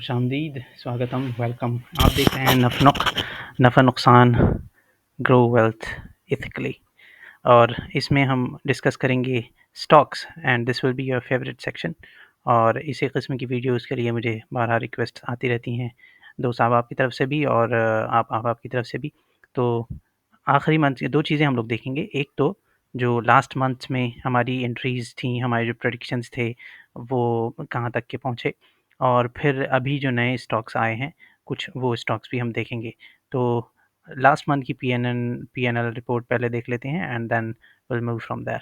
खुशामदीद, स्वागतम, वेलकम। आप देख रहे हैं नफ़ा नुकसान ग्रो वेल्थ इथिकली और इसमें हम डिस्कस करेंगे stocks and this will be your favourite section. और इसी किस्म की वीडियोस के लिए मुझे बारहा रिक्वेस्ट आती रहती हैं दोस्त आप की तरफ से भी और आप की तरफ से भी। तो आखिरी मंथ की दो चीज़ें हम लोग देखेंगे। एक तो जो लास्ट मंथ में हमारी एंट्रीज़ थी, हमारे जो प्रेडिक्शंस थे वो कहाँ तक के पहुँचे, और फिर अभी जो नए स्टॉक्स आए हैं कुछ वो स्टॉक्स भी हम देखेंगे। तो लास्ट मंथ की पीएनएल रिपोर्ट पहले देख लेते हैं and then will move from there.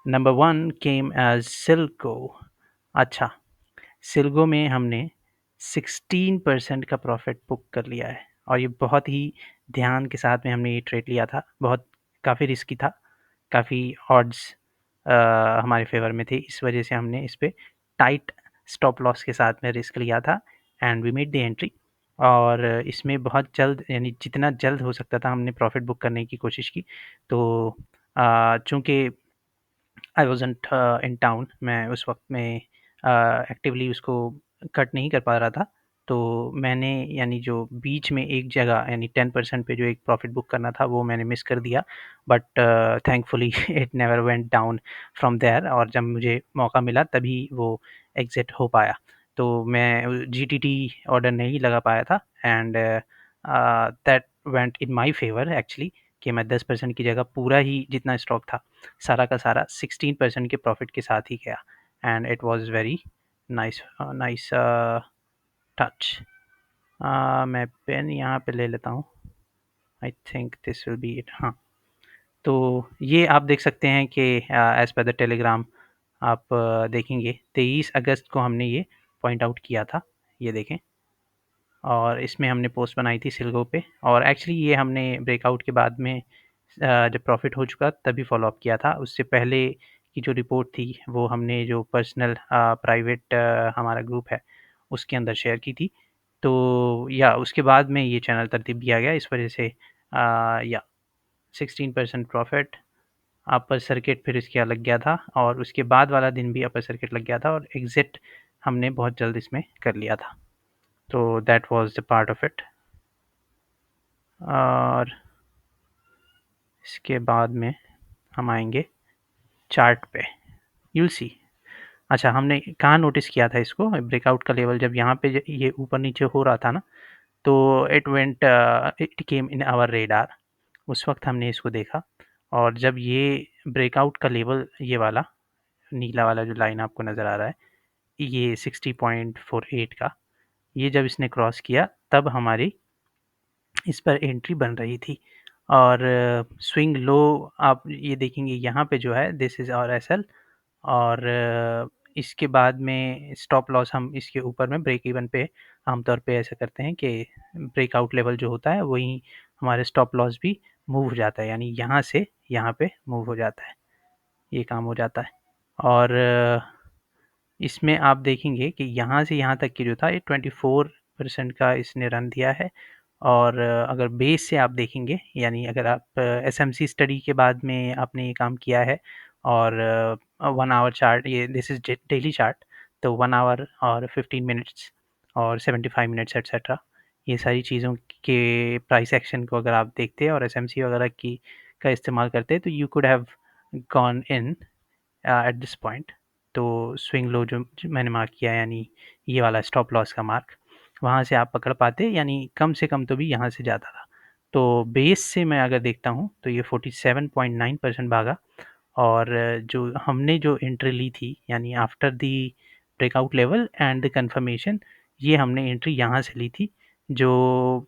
Number 1 came as Silco. अच्छा, सिल्को में हमने 16% का प्रॉफिट बुक कर लिया है और ये बहुत ही ध्यान के साथ में हमने ये ट्रेड लिया था। बहुत काफ़ी रिस्की था, काफ़ी ऑड्स हमारे फेवर में थे, इस वजह से हमने इस पे टाइट स्टॉप लॉस के साथ में रिस्क लिया था and we made the entry. और इसमें बहुत जल्द, यानी जितना जल्द हो सकता था हमने प्रॉफिट बुक करने की कोशिश की। तो चूँकि आई वाज़न्ट इन टाउन, मैं उस वक़्त में एक्टिवली उसको कट नहीं कर पा रहा था। तो मैंने, यानी जो बीच में एक जगह यानी 10% पे जो एक प्रॉफिट बुक करना था वो मैंने मिस कर दिया, but thankfully it never went down from there और जब मुझे मौका मिला तभी वो एग्ज़िट हो पाया। तो मैं जीटीटी ऑर्डर नहीं लगा पाया था and that went in my favour actually, कि मैं 10% की जगह पूरा ही जितना स्टॉक था सारा का सारा 16% के प्रॉफिट के साथ ही गया and it was very nice touch. मैं पेन यहाँ पे ले लेता हूँ। I think this will B it. हाँ, तो ये आप देख सकते हैं कि एज पर द टेलीग्राम आप देखेंगे 23 अगस्त को हमने ये पॉइंट आउट किया था, ये देखें। और इसमें हमने पोस्ट बनाई थी सिल्गो पे, और एक्चुअली ये हमने ब्रेकआउट के बाद में जब प्रॉफिट हो चुका तभी फॉलो अप किया था। उससे पहले की जो रिपोर्ट थी वो हमने जो पर्सनल प्राइवेट हमारा ग्रुप है उसके अंदर शेयर की थी। तो या उसके बाद में ये चैनल तरतीब दिया गया, इस वजह से या 16% प्रॉफिट, अपर सर्किट फिर इसके लग गया था और उसके बाद वाला दिन भी अपर सर्किट लग गया था और एग्ज़िट हमने बहुत जल्द इसमें कर लिया था। तो that was the part of it. और इसके बाद में हम आएँगे चार्ट पे, यू विल सी। अच्छा, हमने कहाँ नोटिस किया था इसको, ब्रेकआउट का लेवल जब यहाँ पे ये ऊपर नीचे हो रहा था ना, तो it came in our radar. उस वक्त हमने इसको देखा और जब ये ब्रेकआउट का लेवल, ये वाला नीला वाला जो लाइन आपको नज़र आ रहा है, ये 60.48 का, ये जब इसने क्रॉस किया तब हमारी इस पर एंट्री बन रही थी। और स्विंग लो आप ये देखेंगे यहाँ पे जो है दिस इज़ आवर एसएल, और इसके बाद में स्टॉप लॉस हम इसके ऊपर में ब्रेक इवन पे आमतौर पे ऐसा करते हैं कि ब्रेकआउट लेवल जो होता है वहीं हमारे स्टॉप लॉस भी मूव हो जाता है, यानी यहाँ से यहाँ पे मूव हो जाता है, ये काम हो जाता है। और इसमें आप देखेंगे कि यहाँ से यहाँ तक की जो था ये 24% का इसने रन दिया है। और अगर बेस से आप देखेंगे, यानी अगर आप एसएमसी स्टडी के बाद में आपने ये काम किया है और 1 आवर चार्ट, ये दिस इज़ डेली चार्ट, तो 1 आवर और 15 मिनट्स और 75 मिनट्स एटसेट्रा, ये सारी चीज़ों के प्राइस एक्शन को अगर आप देखते हैं और एसएमसी वगैरह की का इस्तेमाल करते हैं तो you could have gone in at this point. तो स्विंग लो जो मैंने मार्क किया, यानी ये वाला स्टॉप लॉस का मार्क, वहाँ से आप पकड़ पाते, यानी कम से कम तो भी यहाँ से जाता था। तो बेस से मैं अगर देखता हूँ तो ये 47.9% भागा। और जो हमने जो एंट्री ली थी, यानी after the breakout level and the confirmation, ये हमने एंट्री यहाँ से ली थी। जो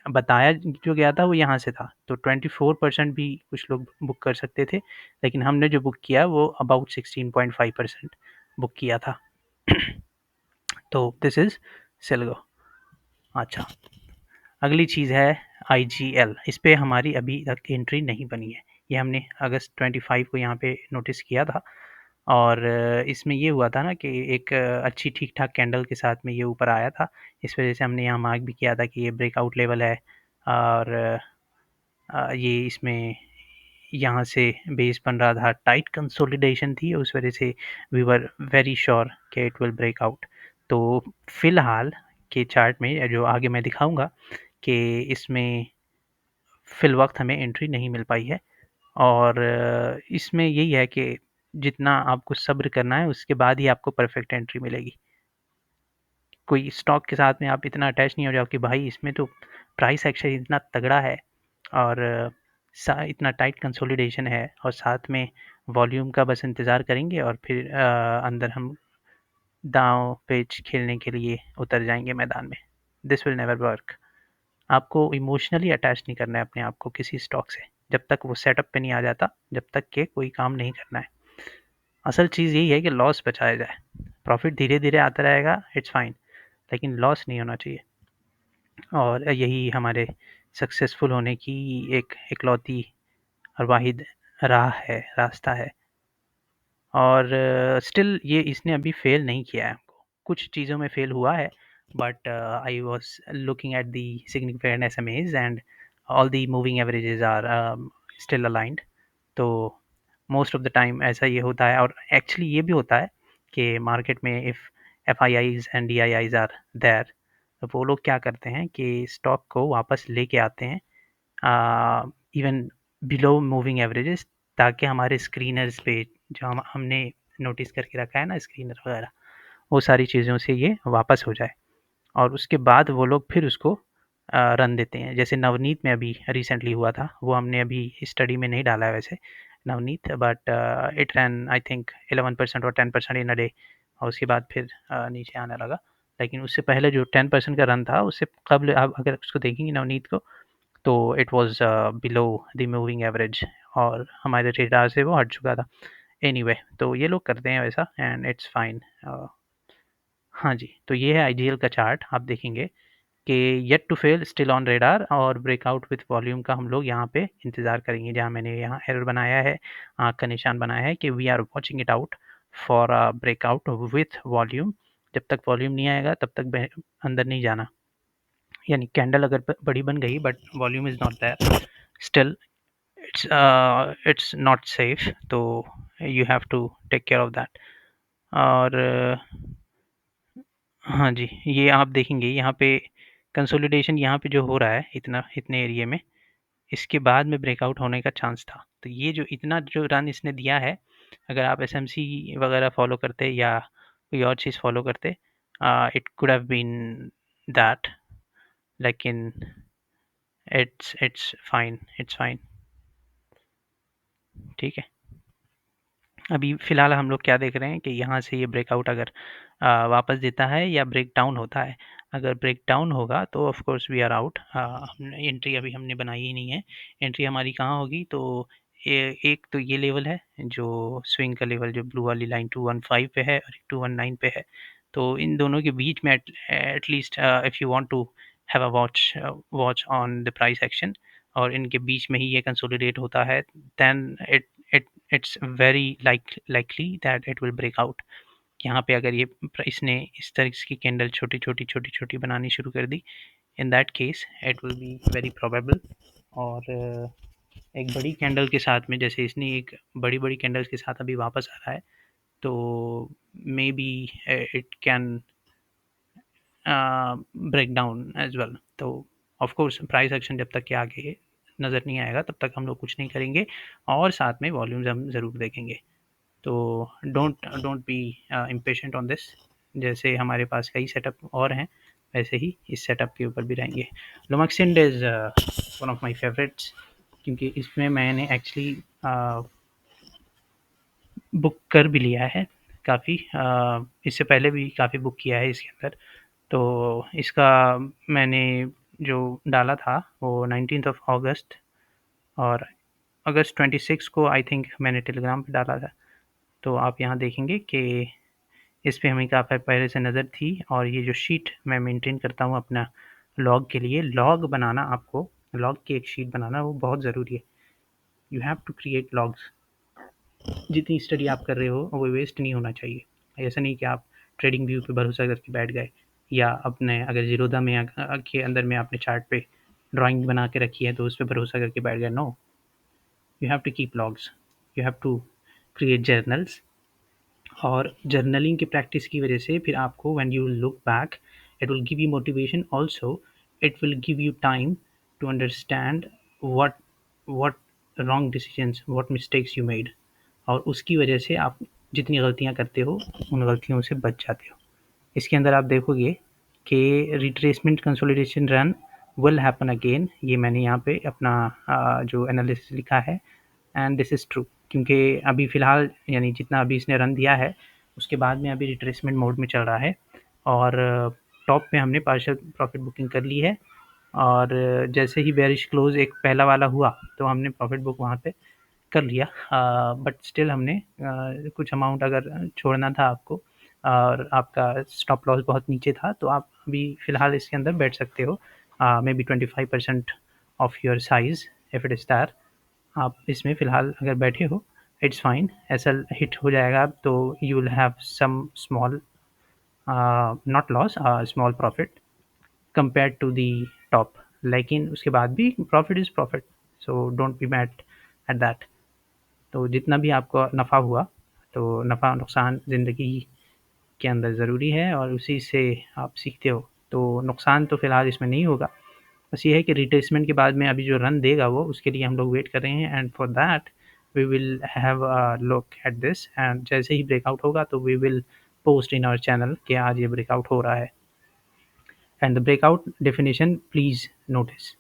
बताया जो गया था वो यहाँ से था, तो 24% भी कुछ लोग बुक कर सकते थे, लेकिन हमने जो बुक किया वो अबाउट 16.5% बुक किया था। तो दिस इज़ सिल्गो। अच्छा, अगली चीज़ है आईजीएल। इस पे हमारी अभी तक एंट्री नहीं बनी है, ये हमने अगस्त 25 को यहाँ पे नोटिस किया था। और इसमें ये हुआ था ना कि एक अच्छी ठीक-ठाक कैंडल के साथ में ये ऊपर आया था, इस वजह से हमने यहाँ मार्क भी किया था कि ये ब्रेकआउट लेवल है। और ये इसमें यहाँ से बेस बन रहा था, टाइट कंसोलिडेशन थी, उस वजह से वी वर वेरी श्योर कि इट विल ब्रेक आउट। तो फ़िलहाल के चार्ट में जो आगे मैं दिखाऊँगा कि इसमें फ़िलवक़्त हमें एंट्री नहीं मिल पाई है और इसमें यही है कि जितना आपको सब्र करना है उसके बाद ही आपको परफ़ेक्ट एंट्री मिलेगी। कोई स्टॉक के साथ में आप इतना अटैच नहीं हो जाओ कि भाई इसमें तो प्राइस एक्शन इतना तगड़ा है और इतना टाइट कंसोलिडेशन है और साथ में वॉल्यूम का बस इंतज़ार करेंगे और फिर अंदर हम दांव पेच खेलने के लिए उतर जाएंगे मैदान में। This will never work. आपको इमोशनली अटैच नहीं करना है अपने आप को किसी स्टॉक से जब तक वो सेटअप पे नहीं आ जाता, जब तक के कोई काम नहीं करना है। असल चीज़ यही है कि लॉस बचाया जाए। प्रॉफिट धीरे धीरे आता रहेगा, इट्स फाइन, लेकिन लॉस नहीं होना चाहिए और यही हमारे सक्सेसफुल होने की एक इकलौती और वाहिद रास्ता है। और स्टिल ये इसने अभी फेल नहीं किया है हमको। कुछ चीज़ों में फेल हुआ है but I was looking at the significant SMAs and all the moving averages are still aligned. तो मोस्ट ऑफ द टाइम ऐसा ये होता है और एक्चुअली ये भी होता है कि मार्केट में if FIIs and DIIs are there, तो वो लोग क्या करते हैं कि स्टॉक को वापस लेके आते हैं इवन बिलो मूविंग एवरेजेस, ताकि हमारे स्क्रीनर्स पे जो हमने नोटिस करके रखा है ना स्क्रीनर वगैरह, वो सारी चीज़ों से ये वापस हो जाए और उसके बाद वो लोग फिर उसको रन देते हैं। जैसे नवनीत में अभी रिसेंटली हुआ था, वो हमने अभी स्टडी में नहीं डाला है वैसे Navneet, but it run I think 11% और 10% इन अ डे और उसके बाद फिर नीचे आने लगा। लेकिन उससे पहले जो 10% का रन था उससे कबल आप अगर उसको देखेंगे नवनीत को, तो it was below the moving average और हमारे रेडार से वो हट चुका था। एनीवे तो ये लोग करते हैं वैसा एंड इट्स फाइन। हाँ जी, तो ये है आईजीएल का चार्ट। आप देखेंगे कि yet to fail still on radar और ब्रेकआउट विथ वॉल्यूम का हम लोग यहाँ पे इंतज़ार करेंगे, जहाँ मैंने यहाँ एरर बनाया है, आँख का निशान बनाया है कि we are watching it out for a breakout with volume. जब तक वॉल्यूम नहीं आएगा तब तक अंदर नहीं जाना। यानी कैंडल अगर बड़ी बन गई but volume is not there, still it's not safe, तो you have to take care of that. और हाँ जी, ये आप देखेंगे यहाँ पे कंसोलिडेशन यहाँ पे जो हो रहा है इतना इतने एरिया में, इसके बाद में ब्रेकआउट होने का चांस था। तो ये जो इतना जो रन इसने दिया है, अगर आप एसएमसी वगैरह फॉलो करते या कोई और चीज़ फॉलो करते, it could have been that, लेकिन इट्स फाइन, इट्स फाइन। ठीक है। अभी फ़िलहाल हम लोग क्या देख रहे हैं कि यहाँ से ये ब्रेकआउट अगर वापस देता है या ब्रेक डाउन होता है। अगर ब्रेक डाउन होगा तो of course we are out. हमने एंट्री अभी हमने बनाई ही नहीं है। एंट्री हमारी कहाँ होगी, तो एक तो ये लेवल है जो स्विंग का लेवल, जो ब्लू वाली लाइन 215 पे है और 219 पे है। तो इन दोनों के बीच में at least if you want to have a watch on the price action और इनके बीच में ही ये कंसोलिडेट होता है, then it it's very likely that it will break out. यहाँ पे अगर ये इसने इस तरह की कैंडल छोटी छोटी बनानी शुरू कर दी, in that case it will be very probable. और एक बड़ी कैंडल के साथ में, जैसे इसने एक बड़ी बड़ी कैंडल्स के साथ अभी वापस आ रहा है, तो maybe it can break down as well. तो ऑफ कोर्स प्राइस एक्शन जब तक के आगे नज़र नहीं आएगा तब तक हम लोग कुछ नहीं करेंगे और साथ में वॉल्यूम्स हम ज़रूर देखेंगे। तो don't don't be impatient on this. जैसे हमारे पास कई सेटअप और हैं, वैसे ही इस सेटअप के ऊपर भी रहेंगे। Lumaxind is one of my favourites, क्योंकि इसमें मैंने एक्चुअली बुक कर भी लिया है काफ़ी, इससे पहले भी काफ़ी बुक किया है इसके अंदर। तो इसका मैंने जो डाला था वो 19th ऑफ अगस्त और अगस्त 26 को आई थिंक मैंने टेलीग्राम पे डाला था। तो आप यहाँ देखेंगे कि इस पे हमें काफ़ी पहले से नज़र थी और ये जो शीट मैं मेंटेन करता हूँ अपना लॉग के लिए, लॉग बनाना, आपको लॉग की एक शीट बनाना वो बहुत ज़रूरी है। You have to create logs. जितनी स्टडी आप कर रहे हो वो वेस्ट नहीं होना चाहिए। ऐसा नहीं कि आप ट्रेडिंग व्यू पे भरोसा करके बैठ गए या अपने अगर ज़ीरोधा में के अंदर में आपने चार्ट पे ड्राइंग बना के रखी है तो उस पर भरोसा करके बैठ गए। No, you have to keep logs, you have to create journals और जर्नलिंग की प्रैक्टिस की वजह से फिर आपको when you look back it will give you motivation also, it will give you time to understand what what wrong decisions, what mistakes you made, और उसकी वजह से आप जितनी गलतियाँ करते हो उन गलतियों से बच जाते हो। इसके अंदर आप देखोगे कि retracement consolidation run will happen again, ये मैंने यहाँ पे अपना जो एनालिसिस लिखा है, एंड दिस इज़ ट्रू, क्योंकि अभी फ़िलहाल यानी जितना अभी इसने रन दिया है उसके बाद में अभी रिट्रेसमेंट मोड में चल रहा है, और टॉप पे हमने पार्शियल प्रॉफिट बुकिंग कर ली है, और जैसे ही बेरिश क्लोज एक पहला वाला हुआ तो हमने प्रॉफिट बुक वहाँ पे कर लिया, बट स्टिल हमने कुछ अमाउंट अगर छोड़ना था आपको और आपका स्टॉप लॉस बहुत नीचे था तो आप अभी फ़िलहाल इसके अंदर बैठ सकते हो, may be 25% of your size if it is that, आप इसमें फ़िलहाल अगर बैठे हो इट्स फाइन, ऐसा हिट हो जाएगा तो you will have some small not loss, small profit compared to the top, लेकिन उसके बाद भी profit is profit, so don't be mad at that. तो जितना भी आपको नफ़ा हुआ तो नफ़ा नुकसान ज़िंदगी के अंदर ज़रूरी है और उसी से आप सीखते हो, तो नुकसान तो फ़िलहाल इसमें नहीं होगा, बस ये है कि रिट्रेसमेंट के बाद में अभी जो रन देगा वो उसके लिए हम लोग वेट कर रहे हैं, and for that we will have a look at this, and जैसे ही ब्रेकआउट होगा तो we will post in our channel कि आज ये ब्रेकआउट हो रहा है। And the breakout definition please notice,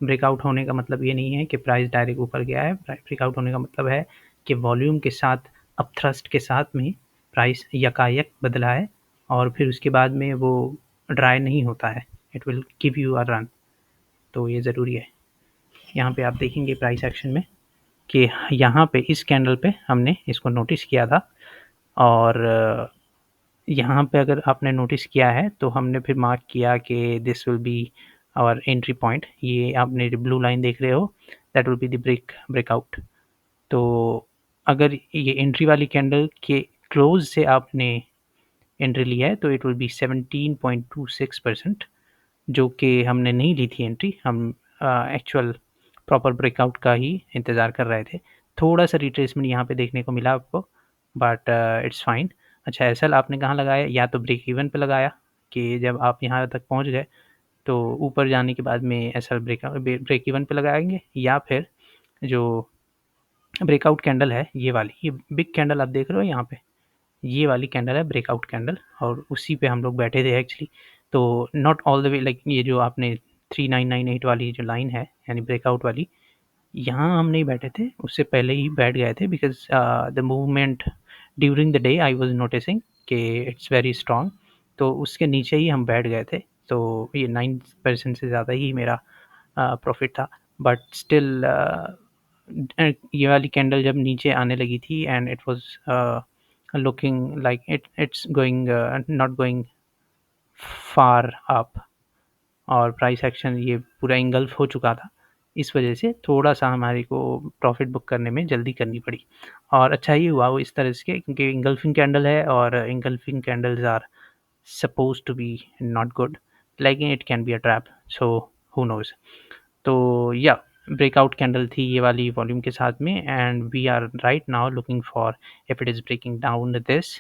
breakout होने का मतलब ये नहीं है कि प्राइस डायरेक्ट ऊपर गया है, ब्रेकआउट होने का मतलब है कि वॉल्यूम के साथ अपथ्रस्ट के साथ में प्राइस यकायक बदला है और फिर उसके बाद में वो ड्राई नहीं होता है, it will give you a run, तो ये ज़रूरी है। यहाँ पे आप देखेंगे प्राइस एक्शन में कि यहाँ पे इस कैंडल पे हमने इसको नोटिस किया था, और यहाँ पे अगर आपने नोटिस किया है तो हमने फिर मार्क किया कि this will be our entry point, ये आपने ब्लू लाइन देख रहे हो that will be the breakout. तो अगर ये एंट्री वाली कैंडल के क्लोज से आपने एंट्री लिया है तो इट विल बी 17.26%, जो कि हमने नहीं ली थी एंट्री, हम एक्चुअल प्रॉपर ब्रेकआउट का ही इंतज़ार कर रहे थे। थोड़ा सा रिट्रेसमेंट यहाँ पे देखने को मिला आपको, बट इट्स फाइन। अच्छा, एसएल आपने कहाँ लगाया? या तो ब्रेक इवन पे लगाया कि जब आप यहाँ तक पहुँच गए तो ऊपर जाने के बाद में एसएल ब्रेक इवन पे लगाएंगे, या फिर जो ब्रेकआउट कैंडल है ये वाली, ये बिग कैंडल आप देख रहे हो यहाँ पे, ये वाली कैंडल है ब्रेकआउट कैंडल, और उसी पे हम लोग बैठे थे एक्चुअली। तो not all the way like ये जो आपने 3998 वाली जो लाइन है यानी ब्रेकआउट वाली, यहाँ हम नहीं बैठे थे, उससे पहले ही बैठ गए थे, because the movement during the day I was noticing कि इट्स वेरी स्ट्रॉन्ग, तो उसके नीचे ही हम बैठ गए थे, तो ये 9% से ज़्यादा ही मेरा प्रॉफिट था, बट स्टिल ये वाली कैंडल जब नीचे आने लगी थी and it was looking like it's going not going far up, और प्राइस एक्शन ये पूरा इंगल्फ हो चुका था, इस वजह से थोड़ा-सा हमारे को प्रॉफ़िट बुक करने में जल्दी करनी पड़ी, और अच्छा ही हुआ वो इस तरह से क्योंकि इंगल्फिंग कैंडल है और engulfing candles are supposed to be not good, लेकिन it can be a trap, so who knows. तो या ब्रेकआउट कैंडल थी ये वाली वॉल्यूम के साथ में, and we are right now looking for if it is breaking down this,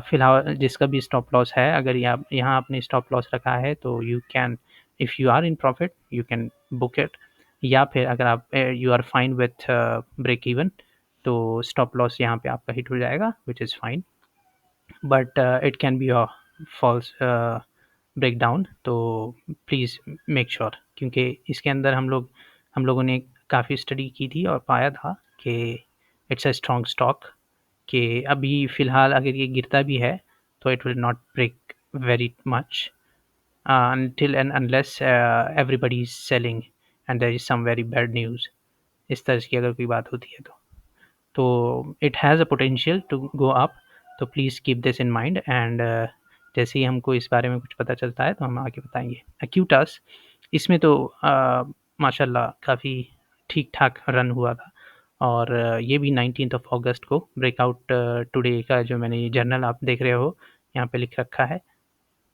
फिलहाल जिसका भी स्टॉप लॉस है, अगर यहाँ आपने स्टॉप लॉस रखा है तो you can, if you are in profit you can book it, या फिर अगर आप you are fine with break even तो स्टॉप लॉस यहाँ पे आपका हिट हो जाएगा which is fine, but it can be a false break down, तो प्लीज़ मेक श्योर, क्योंकि इसके अंदर हम लोगों ने काफ़ी स्टडी की थी और पाया था कि इट्स अ स्ट्रॉन्ग स्टॉक, कि अभी फ़िलहाल अगर ये गिरता भी है तो it will not break very much until and unless everybody is selling and there is some very bad news, इस तरह की अगर कोई बात होती है तो it has a potential to go up, तो please keep this in mind, and जैसे ही हमको इस बारे में कुछ पता चलता है तो हम आगे बताएंगे। एक्यूटास, इसमें तो माशाल्लाह काफ़ी ठीक ठाक रन हुआ था, और ये भी 19th ऑफ अगस्त को ब्रेकआउट टुडे का जो मैंने ये जर्नल आप देख रहे हो यहाँ पे लिख रखा है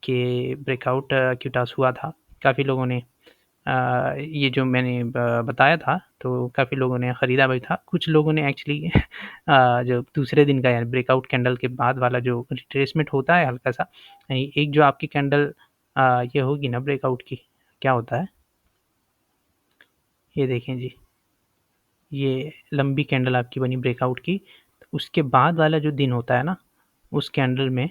कि ब्रेकआउट एक्यूटास हुआ था, काफ़ी लोगों ने ये जो मैंने बताया था तो काफ़ी लोगों ने ख़रीदा भी था। कुछ लोगों ने एक्चुअली जो दूसरे दिन का यानी ब्रेकआउट कैंडल के बाद वाला जो रिट्रेसमेंट होता है हल्का-सा, एक जो आपकी कैंडल ये होगी ना ब्रेकआउट की, क्या होता है? ये देखें जी, ये लंबी कैंडल आपकी बनी ब्रेकआउट की, उसके बाद वाला जो दिन होता है ना, उस कैंडल में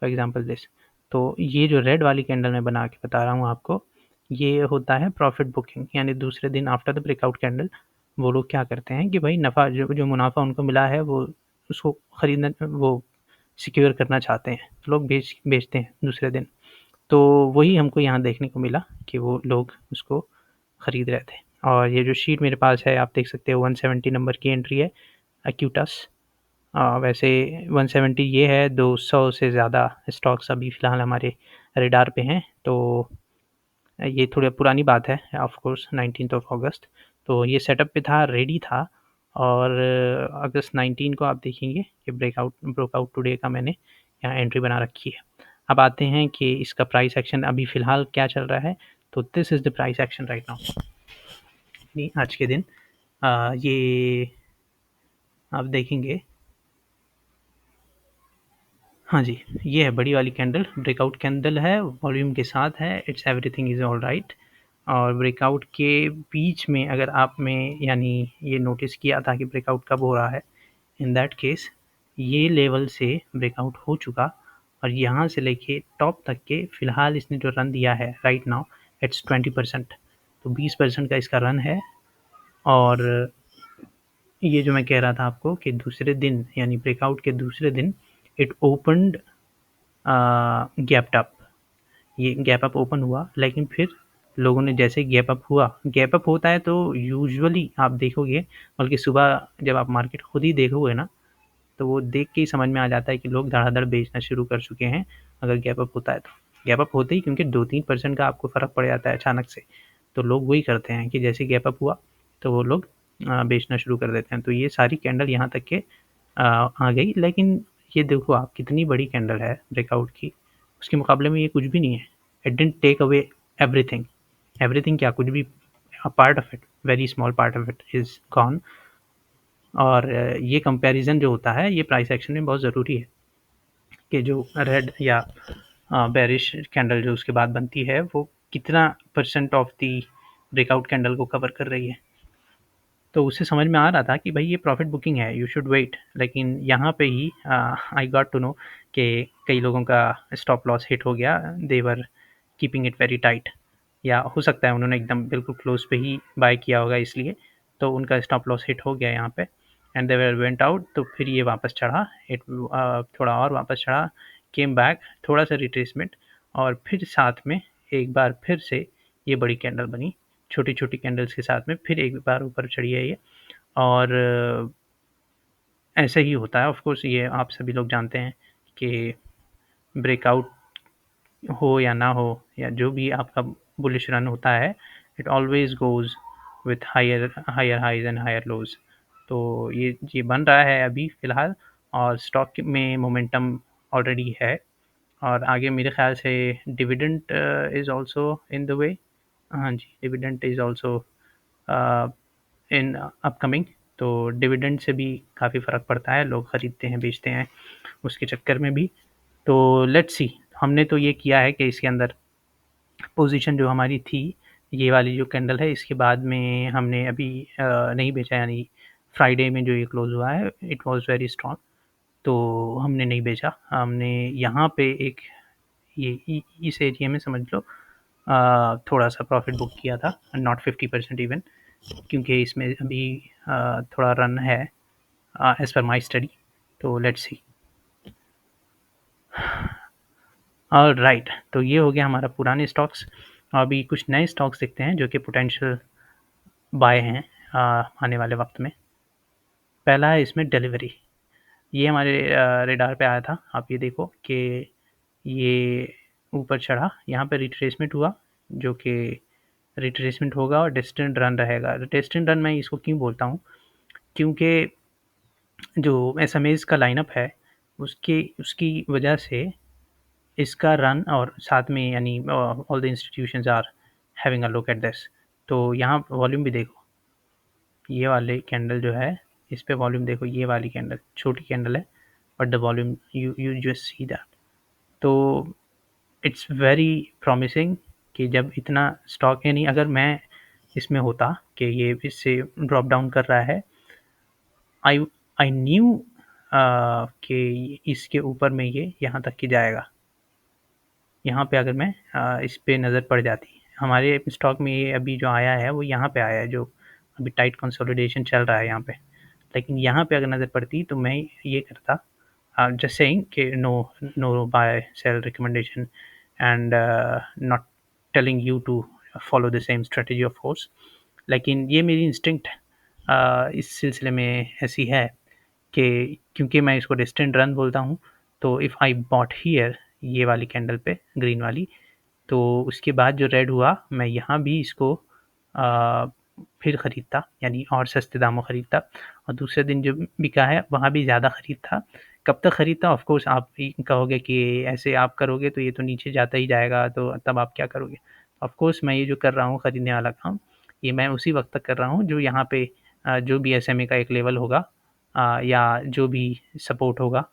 फॉर एग्ज़ाम्पल दिस, तो ये जो रेड वाली कैंडल मैं बना के बता रहा हूँ आपको, ये होता है प्रॉफ़िट बुकिंग, यानी दूसरे दिन आफ्टर द ब्रेकआउट कैंडल वो लोग क्या करते हैं कि भाई नफ़ा जो जो मुनाफ़ा उनको मिला है वो उसको खरीदना वो सिक्योर करना चाहते हैं, तो लोग बेचते हैं दूसरे दिन। तो वही हमको यहाँ देखने को मिला कि वो लोग उसको खरीद रहे थे। और ये जो शीट मेरे पास है आप देख सकते हो 170 नंबर की एंट्री है एक्यूटास। वैसे 170 ये है, 200 से ज़्यादा स्टॉक्स अभी फ़िलहाल हमारे रेडार पे हैं। तो ये थोड़ी पुरानी बात है, ऑफ़ कोर्स 19th ऑफ अगस्त। तो ये सेटअप पे था, रेडी था, और अगस्त 19 को आप देखेंगे कि ब्रोकआउट टुडे का मैंने यहाँ एंट्री बना रखी है। अब आते हैं कि इसका प्राइस एक्शन अभी फ़िलहाल क्या चल रहा है। तो this is the price action right now. नहीं, आज के दिन ये आप देखेंगे, हाँ जी, ये है बड़ी वाली कैंडल, ब्रेकआउट कैंडल है, वॉल्यूम के साथ है, इट्स एवरीथिंग इज़ ऑलराइट। और ब्रेकआउट के बीच में अगर आपने यानी ये नोटिस किया था कि ब्रेकआउट कब हो रहा है, इन दैट केस ये लेवल से ब्रेकआउट हो चुका, और यहाँ से लेके टॉप तक के फ़िलहाल इसने जो रन दिया है राइट नाउ इट्स 20%, तो 20% का इसका रन है। और ये जो मैं कह रहा था आपको कि दूसरे दिन यानी ब्रेकआउट के दूसरे दिन इट ओपनड गैप्ड अप, ये गैप अप ओपन हुआ, लेकिन फिर लोगों ने जैसे गैप अप हुआ, गैप अप होता है तो यूजुअली आप देखोगे, बल्कि सुबह जब आप मार्केट खुद ही देखोगे ना, तो वो देख के ही समझ में आ जाता है कि लोग धड़ाधड़ बेचना शुरू कर चुके हैं अगर गैप अप होता है तो। गैप अप होते ही क्योंकि 2-3% का आपको फ़र्क पड़ जाता है अचानक से, तो लोग वही करते हैं कि जैसे गैप अप हुआ तो वो लोग बेचना शुरू कर देते हैं। तो ये सारी कैंडल यहाँ तक के आ गई, लेकिन ये देखो आप कितनी बड़ी कैंडल है ब्रेकआउट की, उसके मुकाबले में ये कुछ भी नहीं है। It didn't take away everything, everything क्या, कुछ भी, a part of it, very small part of it is gone. और ये कंपैरिज़न जो होता है ये प्राइस एक्शन में बहुत ज़रूरी है कि जो रेड या बेरिश कैंडल जो उसके बाद बनती है वो कितना percent of the breakout candle को कवर कर रही है। तो उससे समझ में आ रहा था कि भाई ये प्रॉफिट बुकिंग है, यू शुड वेट। लेकिन यहाँ पे ही आई गॉट टू नो कि कई लोगों का स्टॉप लॉस हिट हो गया, दे वर कीपिंग इट वेरी टाइट, या हो सकता है उन्होंने एकदम बिल्कुल क्लोज पे ही बाय किया होगा इसलिए, तो उनका स्टॉप लॉस हिट हो गया यहाँ पे, and they were went out. तो फिर ये वापस चढ़ा, थोड़ा और वापस चढ़ा, केम बैक, थोड़ा सा रिट्रेसमेंट, और फिर साथ में एक बार फिर से ये बड़ी कैंडल बनी, छोटी-छोटी कैंडल्स के साथ में फिर एक बार ऊपर चढ़ी है ये। और ऐसे ही होता है, ऑफ कोर्स ये आप सभी लोग जानते हैं कि ब्रेकआउट हो या ना हो, या जो भी आपका बुलिश रन होता है, it always goes with higher higher highs and higher lows. तो ये बन रहा है अभी फ़िलहाल, और स्टॉक में मोमेंटम ऑलरेडी है, और आगे मेरे ख्याल से dividend is also in the way. हाँ जी, dividend is also in upcoming. तो डिविडेंड से भी काफ़ी फ़र्क पड़ता है, लोग ख़रीदते हैं बेचते हैं उसके चक्कर में भी। तो लेट्स सी, हमने तो ये किया है कि इसके अंदर पोजीशन जो हमारी थी, ये वाली जो कैंडल है, इसके बाद में हमने अभी नहीं बेचा, यानी फ्राइडे में जो ये क्लोज़ हुआ है इट वाज़ वेरी स्ट्रॉन्ग, तो हमने नहीं बेचा। हमने यहाँ पे एक ये इस एरिया में समझ लो थोड़ा सा प्रॉफिट बुक किया था, नॉट 50% इवन, क्योंकि इसमें अभी थोड़ा रन है एज़ पर माई स्टडी। तो लेट्स सी। ऑलराइट, तो ये हो गया हमारा पुराने स्टॉक्स। अभी कुछ नए स्टॉक्स देखते हैं जो कि पोटेंशियल बाय हैं आने वाले वक्त में। पहला है इसमें डिलीवरी, ये हमारे रेडार पे आया था। आप ये देखो कि ये ऊपर चढ़ा, यहाँ पे रिट्रेसमेंट हुआ, जो कि रिट्रेसमेंट होगा और डेस्टिन्ड रन रहेगा। डेस्टिन्ड रन मैं इसको क्यों बोलता हूँ, क्योंकि जो एसएमएज़ का लाइनअप है उसकी उसकी वजह से इसका रन, और साथ में यानी all the institutions are having a look at this. तो यहाँ वॉल्यूम भी देखो, ये वाले कैंडल जो है इस पे वॉल्यूम देखो, ये वाली कैंडल छोटी कैंडल है but the volume you just see that. तो इट्स वेरी प्रॉमिसिंग कि जब इतना स्टॉक, यानी अगर मैं इसमें होता कि ये इससे ड्रॉप डाउन कर रहा है, आई आई न्यू कि इसके ऊपर में ये यहाँ तक की जाएगा। यहाँ पे अगर मैं इस पे नज़र पड़ जाती, हमारे स्टॉक में ये अभी जो आया है वो यहाँ पे आया है, जो अभी टाइट कंसोलिडेशन चल रहा है यहाँ पे। लेकिन यहाँ पे अगर नज़र पड़ती तो मैं ये करता, जस्ट सेइंग कि no no buy sell recommendation and not telling you to follow the same strategy of course. लेकिन ये मेरी इंस्टिंक्ट इस सिलसिले में ऐसी है कि क्योंकि मैं इसको डिस्टेंट रन बोलता हूँ, तो इफ़ आई बॉट हियर ये वाली कैंडल पे ग्रीन वाली, तो उसके बाद जो रेड हुआ मैं यहाँ भी इसको आ, फिर ख़रीदता, यानी और सस्ते दामों ख़रीदता, और दूसरे दिन जो बिका है वहाँ भी ज़्यादा ख़रीदता। कब तक ख़रीदता, ऑफ कोर्स आप कहोगे कि ऐसे आप करोगे तो ये तो नीचे जाता ही जाएगा, तो तब आप क्या करोगे। ऑफ कोर्स मैं ये जो कर रहा हूँ ख़रीदने वाला काम, ये मैं उसी वक्त तक कर रहा हूँ जो यहाँ पे जो भी एसएमए का एक लेवल होगा या जो भी सपोर्ट होगा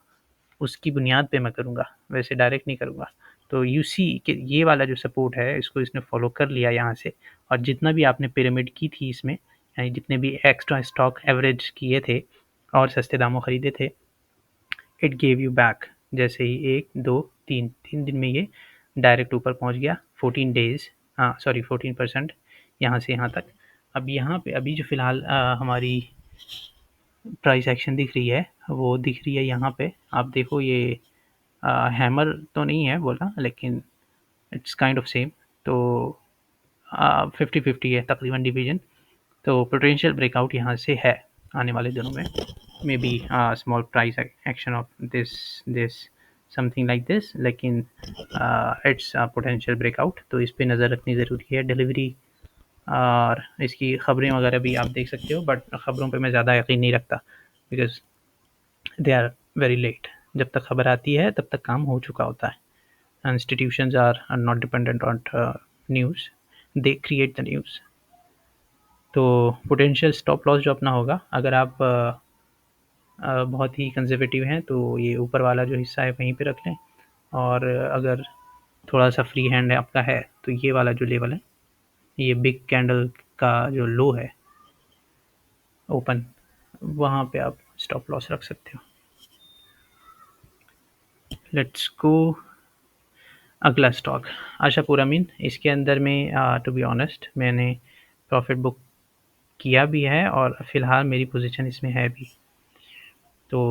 उसकी बुनियाद पे मैं करूँगा, वैसे डायरेक्ट नहीं करूँगा। तो यू सी कि ये वाला जो सपोर्ट है इसको इसने फॉलो कर लिया यहाँ से, और जितना भी आपने पिरामिड की थी इसमें, यानी जितने भी एक्स्ट्रा स्टॉक एवरेज किए थे और सस्ते दामों खरीदे थे, इट गेव यू बैक। जैसे ही 1 2 3 3 दिन में ये डायरेक्ट ऊपर पहुँच गया, 14 डेज़, हाँ सॉरी 14% यहाँ से यहाँ तक। अब यहाँ पे अभी जो फ़िलहाल हमारी प्राइस एक्शन दिख रही है वो दिख रही है यहाँ पे, आप देखो ये हैमर तो नहीं है बोला, लेकिन इट्स काइंड ऑफ सेम। तो 50-50 है तकरीबन डिवीजन। तो पोटेंशियल ब्रेकआउट यहाँ से है आने वाले दिनों में, may be small price action of this this something like this, लेकिन इट्स पोटेंशियल ब्रेकआउट, तो इस पे नज़र रखनी ज़रूरी है। डिलीवरी और इसकी ख़बरें वगैरह भी आप देख सकते हो, बट ख़बरों पे मैं ज़्यादा यकीन नहीं रखता, because they are very late. जब तक खबर आती है तब तक काम हो चुका होता है। Institutions are not dependent on news, they create the news. तो पोटेंशियल स्टॉप लॉस जो अपना होगा, अगर आप बहुत ही कंजर्वेटिव हैं तो ये ऊपर वाला जो हिस्सा है वहीं पे रख लें, और अगर थोड़ा सा फ्री हैंड है आपका है तो ये वाला जो लेवल है, ये बिग कैंडल का जो लो है ओपन, वहाँ पे आप स्टॉप लॉस रख सकते हो। लेट्स गो अगला स्टॉक, आशापुरा। इसके अंदर में टू बी ऑनेस्ट मैंने प्रॉफिट बुक किया भी है और फ़िलहाल मेरी पोजीशन इसमें है भी। तो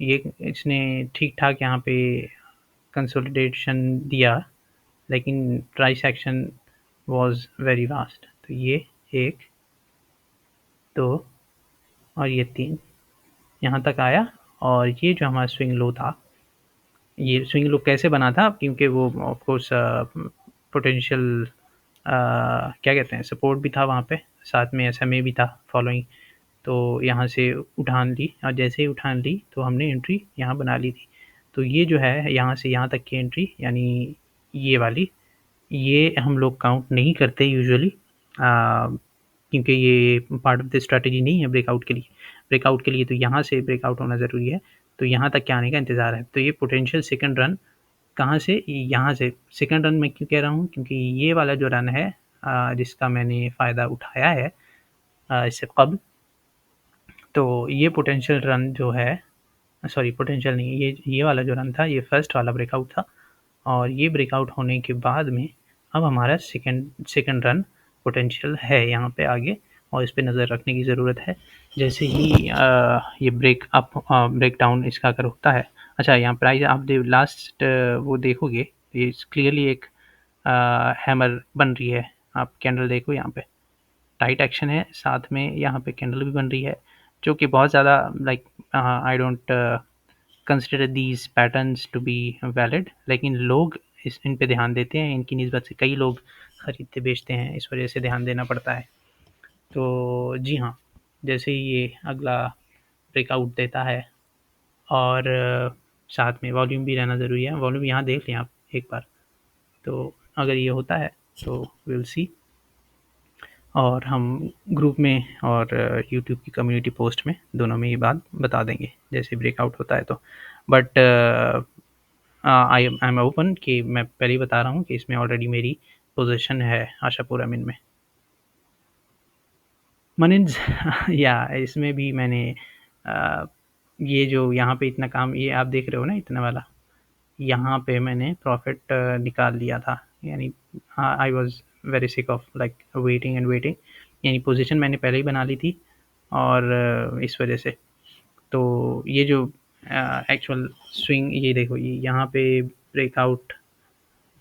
ये इसने ठीक-ठाक यहाँ पे कंसोलिडेशन दिया, लेकिन price action was very vast. तो ये 1 2 और ये 3 यहाँ तक आया, और ये जो हमारा स्विंग लो था, ये स्विंग लो कैसे बना था, क्योंकि वो ऑफ कोर्स पोटेंशियल क्या कहते हैं सपोर्ट भी था वहाँ पे, साथ में एसएमए भी था फॉलोइंग। तो यहाँ से उठान ली, और जैसे ही उठान ली तो हमने एंट्री यहाँ बना ली थी। तो ये जो है यहाँ से यहाँ तक की एंट्री, यानी ये वाली, ये हम लोग काउंट नहीं करते यूजुअली, क्योंकि ये पार्ट ऑफ द स्ट्रैटेजी नहीं है ब्रेकआउट के लिए। ब्रेकआउट के लिए तो यहाँ से ब्रेकआउट होना ज़रूरी है, तो यहाँ तक के आने का इंतज़ार है। तो ये पोटेंशियल सेकंड रन कहाँ से, यहाँ से सेकंड रन मैं क्यों कह रहा हूँ, क्योंकि ये वाला जो रन है जिसका मैंने फ़ायदा उठाया है इससे कबल, तो ये पोटेंशियल रन जो है, सॉरी पोटेंशियल नहीं, ये वाला जो रन था ये फर्स्ट वाला ब्रेकआउट था, और ये ब्रेकआउट होने के बाद में अब हमारा सेकंड रन पोटेंशियल है यहाँ पे आगे, और इस पे नज़र रखने की ज़रूरत है। जैसे ही ये ब्रेक अप ब्रेक डाउन इसका अगर होता है, अच्छा यहाँ प्राइस आप लास्ट वो देखोगे, ये क्लियरली एक हैमर बन रही है, आप कैंडल देखो यहाँ पे टाइट एक्शन है, साथ में यहाँ पे कैंडल भी बन रही है, जो कि बहुत ज़्यादा like I don't consider these patterns to be valid, लेकिन लोग इन पे ध्यान देते हैं, इनकी निस्बत से कई लोग खरीदते बेचते हैं, इस वजह से ध्यान देना पड़ता है। तो जी हाँ, जैसे ही ये अगला ब्रेकआउट देता है, और साथ में वॉल्यूम भी रहना ज़रूरी है, वॉल्यूम यहाँ देख लें आप एक बार, तो अगर ये होता है तो विल सी और हम ग्रुप में और यूट्यूब की कम्युनिटी पोस्ट में दोनों में ये बात बता देंगे जैसे ब्रेकआउट होता है तो। बट आई एम ओपन कि मैं पहले ही बता रहा हूँ कि इसमें ऑलरेडी मेरी पोजीशन है आशापुरा मिन में। मनिन्स या इसमें भी मैंने अ, ये जो यहाँ पे इतना काम ये आप देख रहे हो ना इतना वाला, यहाँ पे मैंने प्रॉफ़िट निकाल लिया था। यानी I was very sick of like waiting and waiting, यानी पोज़ीशन मैंने पहले ही बना ली थी और इस वज़ह से। तो ये जो एक्चुअल स्विंग ये देखो ये यहाँ पे ब्रेकआउट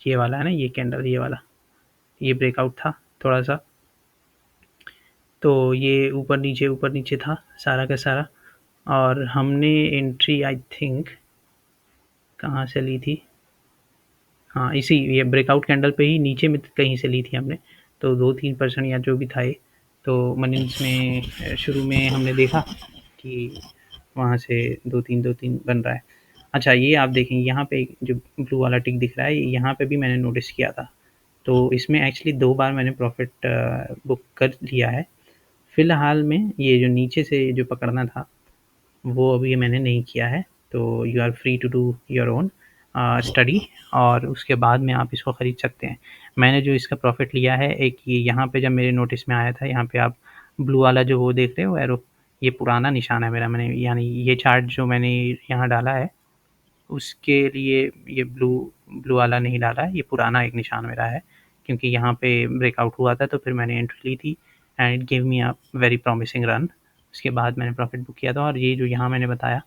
ये वाला है ना, ये कैंडल ये वाला, ये ब्रेकआउट था थोड़ा-सा। तो ये ऊपर नीचे था सारा का सारा और हमने एंट्री आई थिंक कहाँ से ली थी? हाँ, इसी ये ब्रेकआउट कैंडल पे ही नीचे में कहीं से ली थी हमने। तो 2-3% या जो भी था ये, तो मनीज़ में शुरू में हमने देखा कि वहाँ से 2-3 बन रहा है। अच्छा ये आप देखेंगे यहाँ पे जो ब्लू वाला टिक दिख रहा है, यहाँ पे भी मैंने नोटिस किया था। तो इसमें एक्चुअली 2 बार मैंने प्रॉफ़िट बुक कर लिया है। फ़िलहाल में ये जो नीचे से जो पकड़ना था, वो अभी मैंने नहीं किया है। तो you are free to do your own study और उसके बाद में आप इसको ख़रीद सकते हैं। मैंने जो इसका प्रॉफ़िट लिया है, एक ये यहाँ पे जब मेरे नोटिस में आया था, यहाँ पे आप ब्लू वाला जो वो देख रहे हो एरो, ये पुराना निशान है मेरा। मैंने यानी ये चार्ट जो मैंने यहाँ डाला है, उसके लिए ये ब्लू ब्लू वाला नहीं डाला है, ये पुराना एक निशान मेरा है, क्योंकि यहाँ पे ब्रेकआउट हुआ था तो फिर मैंने एंट्री ली थी and it give me a very promising run. उसके बाद मैंने प्रॉफ़िट बुक किया था और ये जो यहाँ मैंने बताया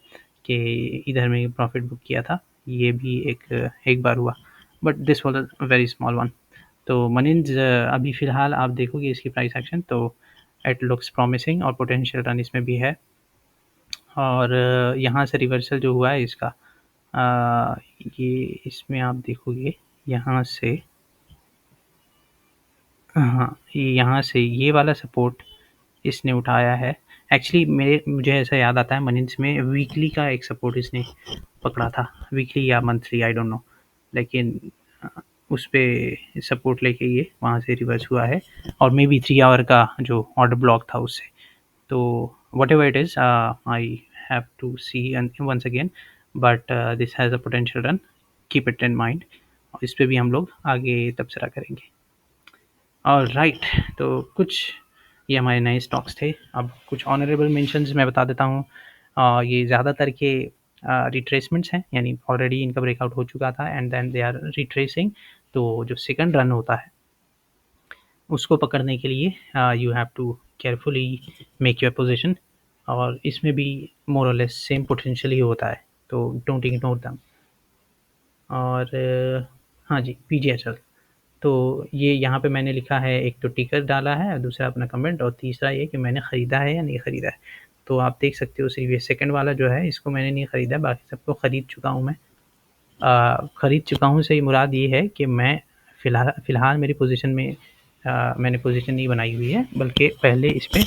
कि इधर में प्रॉफ़िट बुक किया था, ये भी एक बार हुआ, but this was a very small one. तो मनीन्स अभी फ़िलहाल आप देखोगे इसकी प्राइस एक्शन तो इट लुक्स प्रॉमिसिंग और पोटेंशियल रन इसमें भी है। और यहाँ से रिवर्सल जो हुआ है इसका, ये इसमें आप देखोगे यहाँ से, हाँ, यहाँ से ये वाला सपोर्ट इसने उठाया है। एक्चुअली मुझे ऐसा याद आता है मनीन्स में वीकली का एक सपोर्ट इसने पकड़ा था, वीकली या मंथली आई डोंट नो, लेकिन उस पे सपोर्ट लेके ये वहाँ से रिवर्स हुआ है और मे बी 3 आवर का जो ऑर्डर ब्लॉक था उससे। तो whatever it is I have to see and once again, but this has a potential run, keep it in mind. और इस पे भी हम लोग आगे तबसरा करेंगे। ऑलराइट, तो कुछ ये हमारे नए स्टॉक्स थे। अब कुछ ऑनरेबल मेंशन्स मैं बता देता हूँ। ये ज़्यादातर के रिट्रेसमेंट्स हैं, यानी ऑलरेडी इनका ब्रेकआउट हो चुका था and then they are retracing. तो जो सेकंड रन होता है उसको पकड़ने के लिए you have to carefully make your position, और इसमें भी मोर और लेस सेम पोटेंशियल ही होता है, तो डोंट इग्नोर दैम। और हाँ जी, पीजीएचएल, तो ये यहाँ पे मैंने लिखा है, एक तो टिकर डाला है, दूसरा अपना कमेंट और तीसरा ये कि मैंने ख़रीदा है या नहीं ख़रीदा है। तो आप देख सकते हो सिर्फ ये सेकंड वाला जो है इसको मैंने नहीं ख़रीदा, बाकी सबको ख़रीद चुका हूँ मैं। ख़रीद चुका हूँ से मुराद ये है कि मैं फ़िलहाल मेरी पोजीशन में मैंने पोजीशन नहीं बनाई हुई है, बल्कि पहले इस पे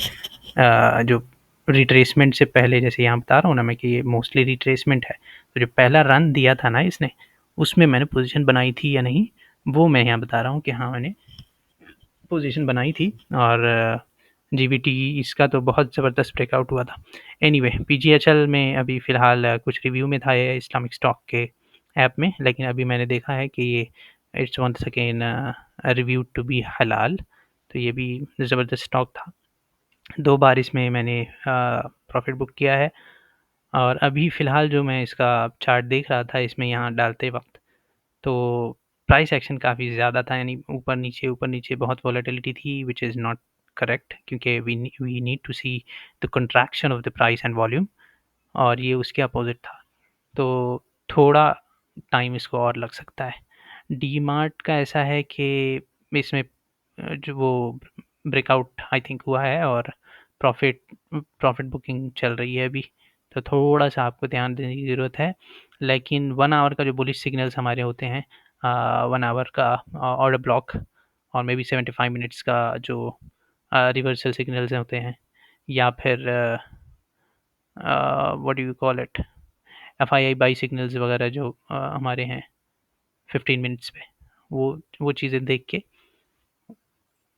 जो रिट्रेसमेंट से पहले, जैसे यहाँ बता रहा हूँ ना मैं कि ये मोस्टली रिट्रेसमेंट है, तो जो पहला रन दिया था ना इसने, उसमें मैंने पोजीशन बनाई थी या नहीं, वो मैं यहाँ बता रहा हूँ कि हाँ मैंने पोजीशन बनाई थी। और जीबीटी इसका तो बहुत ज़बरदस्त ब्रेकआउट हुआ था। एनीवे, पीजीएचएल में अभी फ़िलहाल कुछ रिव्यू में था ये इस्लामिक स्टॉक के ऐप में, लेकिन अभी मैंने देखा है कि ये it's once again reviewed to be हलाल। तो ये भी ज़बरदस्त स्टॉक था। 2 बार इसमें मैंने प्रॉफ़िट बुक किया है और अभी फ़िलहाल जो मैं इसका चार्ट देख रहा था इसमें यहाँ डालते वक़्त, तो प्राइस एक्शन काफ़ी ज़्यादा था, यानी ऊपर नीचे बहुत वॉलेटिलिटी थी, व्हिच इज़ नॉट करेक्ट, क्योंकि we need to see the contraction of the price and volume, और ये उसके अपोज़िट था। तो थोड़ा टाइम इसको और लग सकता है। डीमार्ट का ऐसा है कि इसमें जो वो ब्रेकआउट आई थिंक हुआ है और प्रॉफ़िट प्रॉफ़िट बुकिंग चल रही है अभी, तो थोड़ा-सा आपको ध्यान देने की ज़रूरत है। लेकिन 1 आवर का जो बुलिश सिग्नल्स हमारे होते हैं, 1 आवर का ऑर्डर ब्लॉक और मे बी 75 मिनट्स का जो रिवर्सल सिग्नल्स होते हैं, या फिर what do you call it, FII buy signals वगैरह जो हमारे हैं 15 मिनट्स पे, वो चीज़ें देख के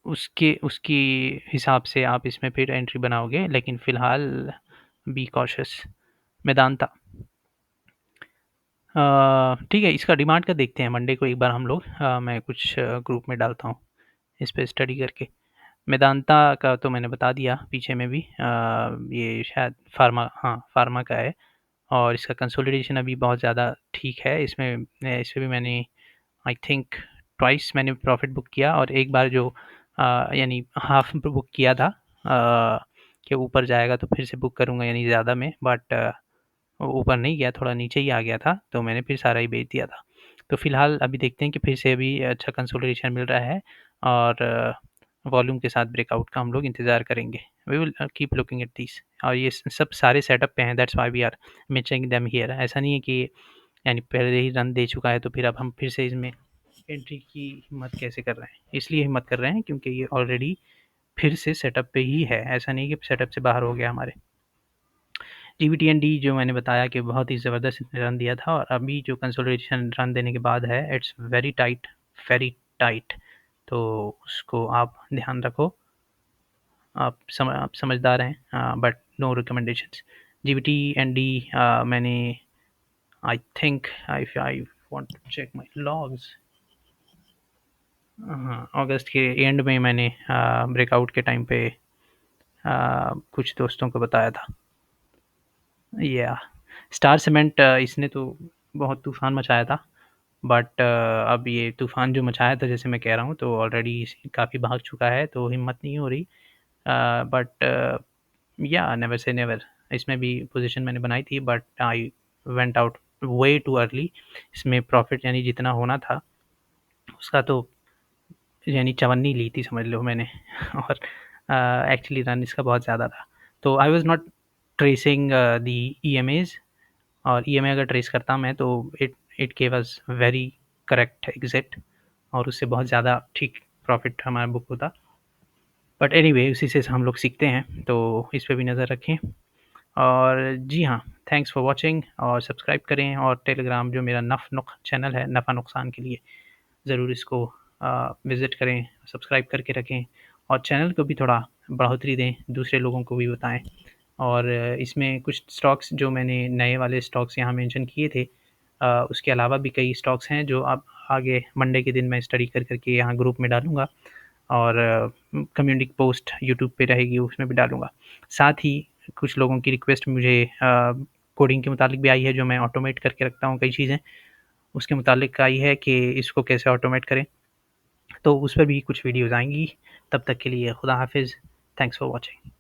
उसके उसकी हिसाब से आप इसमें फिर एंट्री बनाओगे, लेकिन फ़िलहाल बी कॉशियस। मेदांता ठीक है, इसका डिमांड का देखते हैं मंडे को एक बार हम लोग, मैं कुछ ग्रुप में डालता हूँ इस पे स्टडी करके। मेदांता का तो मैंने बता दिया पीछे में भी, ये शायद फार्मा, हाँ फार्मा का है, और इसका कंसोलिडेशन अभी बहुत ज़्यादा ठीक है। इसमें भी मैंने आई थिंक ट्वाइस मैंने प्रॉफिट बुक किया, और एक बार जो यानी हाफ बुक किया था कि ऊपर जाएगा तो फिर से बुक करूँगा यानी ज़्यादा में, बट ऊपर नहीं गया, थोड़ा नीचे ही आ गया था, तो मैंने फिर सारा ही बेच दिया था। तो फिलहाल अभी देखते हैं कि फिर से अभी अच्छा कंसोलिडेशन मिल रहा है, और वॉल्यूम के साथ ब्रेकआउट का हम लोग इंतज़ार करेंगे। We will keep looking at this, और ये सब सारे सेटअप पे हैं, that's why we are matching them here. ऐसा नहीं है कि यानी पहले ही रन दे चुका है तो फिर अब हम फिर से इसमें एंट्री की हिम्मत कैसे कर रहे हैं, इसलिए हिम्मत कर रहे हैं क्योंकि ये ऑलरेडी फिर से सेटअप पे ही है, ऐसा नहीं कि सेटअप से बाहर हो गया हमारे। जीवीटीएनडी जो मैंने बताया कि बहुत ही ज़बरदस्त इसने रन दिया था, और अभी जो कंसोलिडेशन रन देने के बाद है, इट्स वेरी टाइट, तो उसको आप ध्यान रखो। आप समझदार हैं, बट नो रिकमेंडेशंस। जीवीटीएनडी मैंने I think if I want to check my logs, हाँ अगस्त के एंड में मैंने ब्रेकआउट के टाइम पे कुछ दोस्तों को बताया था। या स्टार सीमेंट, इसने तो बहुत तूफ़ान मचाया था, बट अब ये तूफ़ान जो मचाया था जैसे मैं कह रहा हूँ तो ऑलरेडी काफ़ी भाग चुका है, तो हिम्मत नहीं हो रही, बट या नेवर से नेवर। इसमें भी पोजीशन मैंने बनाई थी, but I went out way too early. इसमें प्रॉफिट यानी जितना होना था उसका तो यानी चवन्नी ली थी समझ लो मैंने और एक्चुअली रन इसका बहुत ज़्यादा था, तो आई वाज़ नॉट ट्रेसिंग दी ईएमएज़, और ईएमआई अगर ट्रेस करता मैं तो it it gave us very correct exit, और उससे बहुत ज़्यादा ठीक प्रॉफिट हमारा बुक होता। बट एनीवे उसी से हम लोग सीखते हैं, तो इस पे भी नज़र रखें। और जी हाँ, थैंक्स फॉर वॉचिंग, और सब्सक्राइब करें, और टेलीग्राम जो मेरा नफ़ नुक़ चैनल है नफ़ा नुकसान के लिए, ज़रूर इसको विज़िट करें, सब्सक्राइब करके रखें, और चैनल को भी थोड़ा बढ़ोतरी दें, दूसरे लोगों को भी बताएं। और इसमें कुछ स्टॉक्स जो मैंने नए वाले स्टॉक्स यहाँ मेंशन किए थे, उसके अलावा भी कई स्टॉक्स हैं जो अब आगे मंडे के दिन मैं स्टडी कर करके यहाँ ग्रुप में डालूँगा, और कम्युनिटी पोस्ट यूट्यूब पे रहेगी उसमें भी डालूँगा। साथ ही कुछ लोगों की रिक्वेस्ट मुझे कोडिंग के मुतालिक भी आई है, जो मैं ऑटोमेट करके रखता हूँ कई चीज़ें, उसके मुतालिक आई है कि इसको कैसे ऑटोमेट करें, तो उस पर भी कुछ वीडियोज़ आएँगी। तब तक के लिए खुदा हाफ़िज़, थैंक्स फॉर वॉचिंग।